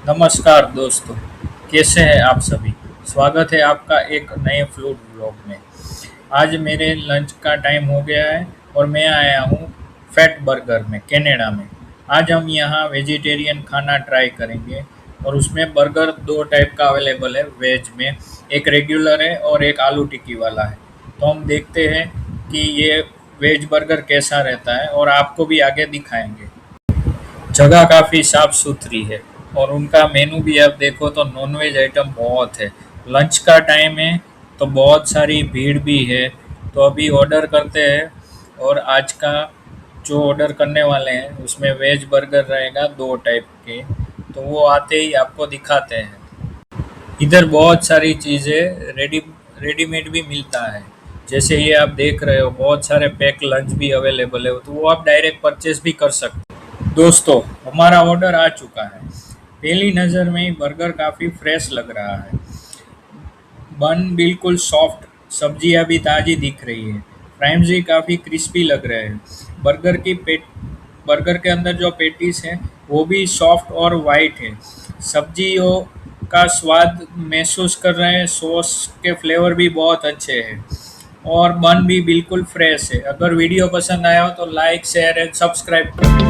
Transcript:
नमस्कार दोस्तों, कैसे हैं आप सभी। स्वागत है आपका एक नए फूड व्लॉग में। आज मेरे लंच का टाइम हो गया है और मैं आया हूँ फैट बर्गर में, कनाडा में। आज हम यहाँ वेजिटेरियन खाना ट्राई करेंगे और उसमें बर्गर दो टाइप का अवेलेबल है वेज में। एक रेगुलर है और एक आलू टिक्की वाला है। तो हम देखते हैं कि ये वेज बर्गर कैसा रहता है और आपको भी आगे दिखाएंगे। जगह काफ़ी साफ सुथरी है और उनका मेनू भी आप देखो तो नॉनवेज आइटम बहुत है। लंच का टाइम है तो बहुत सारी भीड़ भी है। तो अभी ऑर्डर करते हैं और आज का जो ऑर्डर करने वाले हैं उसमें वेज बर्गर रहेगा दो टाइप के। तो वो आते ही आपको दिखाते हैं। इधर बहुत सारी चीज़ें रेडीमेड भी मिलता है। जैसे ये आप देख रहे हो, बहुत सारे पैक लंच भी अवेलेबल है, तो वो आप डायरेक्ट परचेस भी कर सकते हो। दोस्तों, हमारा ऑर्डर आ चुका है। पहली नज़र में ही बर्गर काफ़ी फ्रेश लग रहा है। बन बिल्कुल सॉफ्ट, सब्जियां भी ताज़ी दिख रही है। फ्राइज भी काफ़ी क्रिस्पी लग रहे हैं। बर्गर के अंदर जो पेटीज है वो भी सॉफ्ट और वाइट है। सब्जियों का स्वाद महसूस कर रहे हैं। सॉस के फ्लेवर भी बहुत अच्छे हैं और बन भी बिल्कुल फ्रेश है। अगर वीडियो पसंद आया हो तो लाइक शेयर एंड सब्सक्राइब करें।